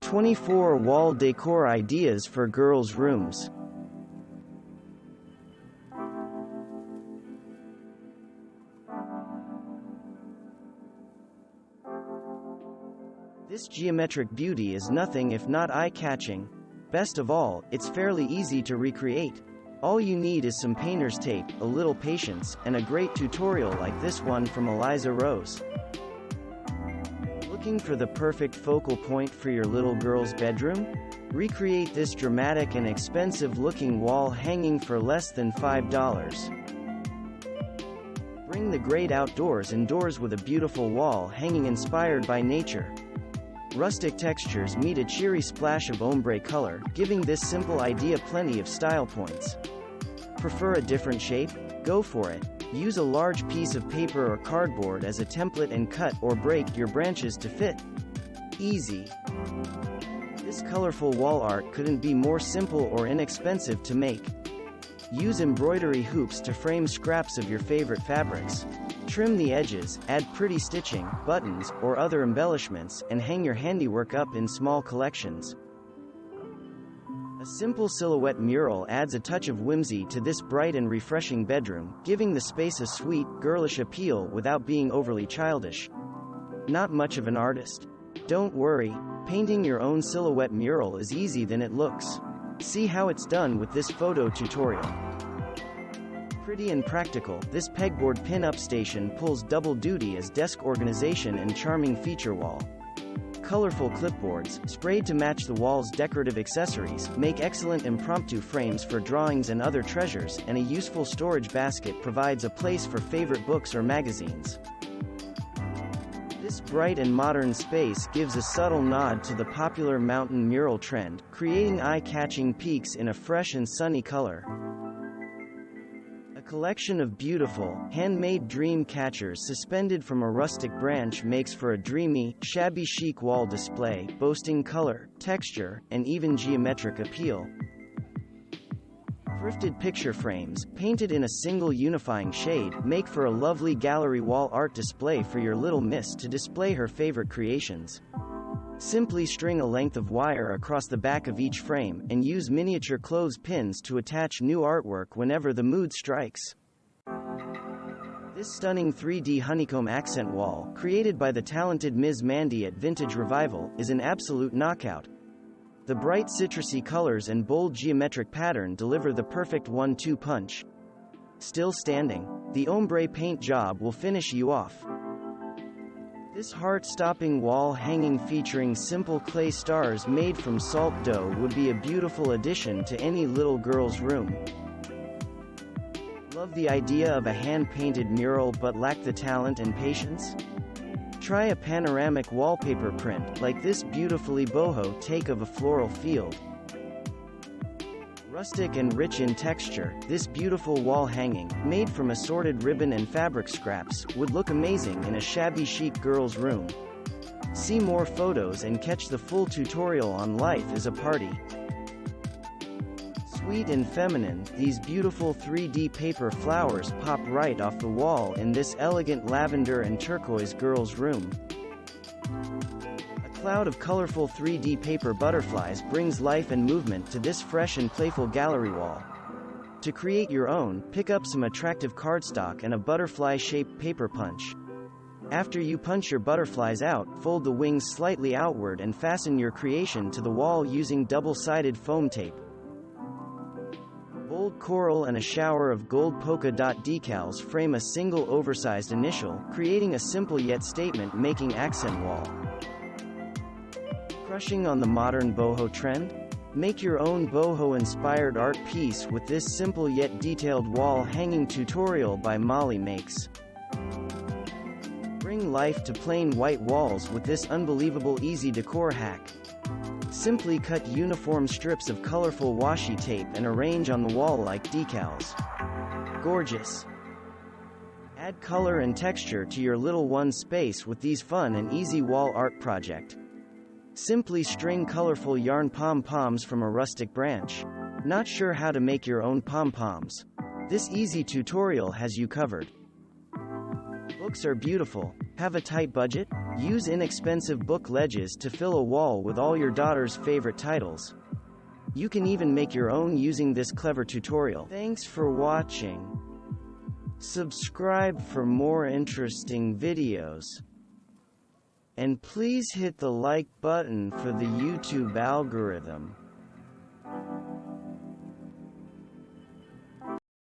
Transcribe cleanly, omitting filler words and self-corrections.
24 wall decor ideas for girls' rooms. This geometric beauty is nothing if not eye-catching. Best of all, it's fairly easy to recreate. All you need is some painter's tape, a little patience, and a great tutorial like this one from Eliza Rose. Looking for the perfect focal point for your little girl's bedroom? Recreate this dramatic and expensive-looking wall hanging for less than $5. Bring the great outdoors indoors with a beautiful wall hanging inspired by nature. Rustic textures meet a cheery splash of ombre color, giving this simple idea plenty of style points. Prefer a different shape? Go for it. Use a large piece of paper or cardboard as a template and cut or break your branches to fit. Easy. This colorful wall art couldn't be more simple or inexpensive to make. Use embroidery hoops to frame scraps of your favorite fabrics. Trim the edges, add pretty stitching, buttons, or other embellishments, and hang your handiwork up in small collections. A simple silhouette mural adds a touch of whimsy to this bright and refreshing bedroom, giving the space a sweet, girlish appeal without being overly childish. Not much of an artist? Don't worry, painting your own silhouette mural is easier than it looks. See how it's done with this photo tutorial. Pretty and practical, this pegboard pin-up station pulls double duty as desk organization and charming feature wall. Colorful clipboards, sprayed to match the wall's decorative accessories, make excellent impromptu frames for drawings and other treasures, and a useful storage basket provides a place for favorite books or magazines. This bright and modern space gives a subtle nod to the popular mountain mural trend, creating eye-catching peaks in a fresh and sunny color. A collection of beautiful, handmade dream catchers suspended from a rustic branch makes for a dreamy, shabby chic wall display, boasting color, texture, and even geometric appeal. Thrifted picture frames, painted in a single unifying shade, make for a lovely gallery wall art display for your little miss to display her favorite creations. Simply string a length of wire across the back of each frame, and use miniature clothes pins to attach new artwork whenever the mood strikes. This stunning 3D honeycomb accent wall, created by the talented Ms. Mandy at Vintage Revival, is an absolute knockout. The bright citrusy colors and bold geometric pattern deliver the perfect 1-2 punch. Still standing, the ombre paint job will finish you off. This heart-stopping wall hanging featuring simple clay stars made from salt dough would be a beautiful addition to any little girl's room. Love the idea of a hand-painted mural but lack the talent and patience? Try a panoramic wallpaper print, like this beautifully boho take of a floral field. Rustic and rich in texture, this beautiful wall hanging, made from assorted ribbon and fabric scraps, would look amazing in a shabby chic girl's room. See more photos and catch the full tutorial on Life is a Party. Sweet and feminine, these beautiful 3D paper flowers pop right off the wall in this elegant lavender and turquoise girl's room. A cloud of colorful 3D paper butterflies brings life and movement to this fresh and playful gallery wall. To create your own, pick up some attractive cardstock and a butterfly-shaped paper punch. After you punch your butterflies out, fold the wings slightly outward and fasten your creation to the wall using double-sided foam tape. Bold coral and a shower of gold polka dot decals frame a single oversized initial, creating a simple yet statement-making accent wall. Crushing on the modern boho trend? Make your own boho-inspired art piece with this simple yet detailed wall hanging tutorial by Molly Makes. Bring life to plain white walls with this unbelievable easy decor hack. Simply cut uniform strips of colorful washi tape and arrange on the wall like decals. Gorgeous! Add color and texture to your little one's space with these fun and easy wall art project. Simply string colorful yarn pom-poms from a rustic branch. Not sure how to make your own pom-poms? This easy tutorial has you covered. Books are beautiful, Have a tight budget? Use inexpensive book ledges to fill a wall with all your daughter's favorite titles. You can even make your own using this clever tutorial. Thanks for watching. Subscribe for more interesting videos. And please hit the like button for the YouTube algorithm.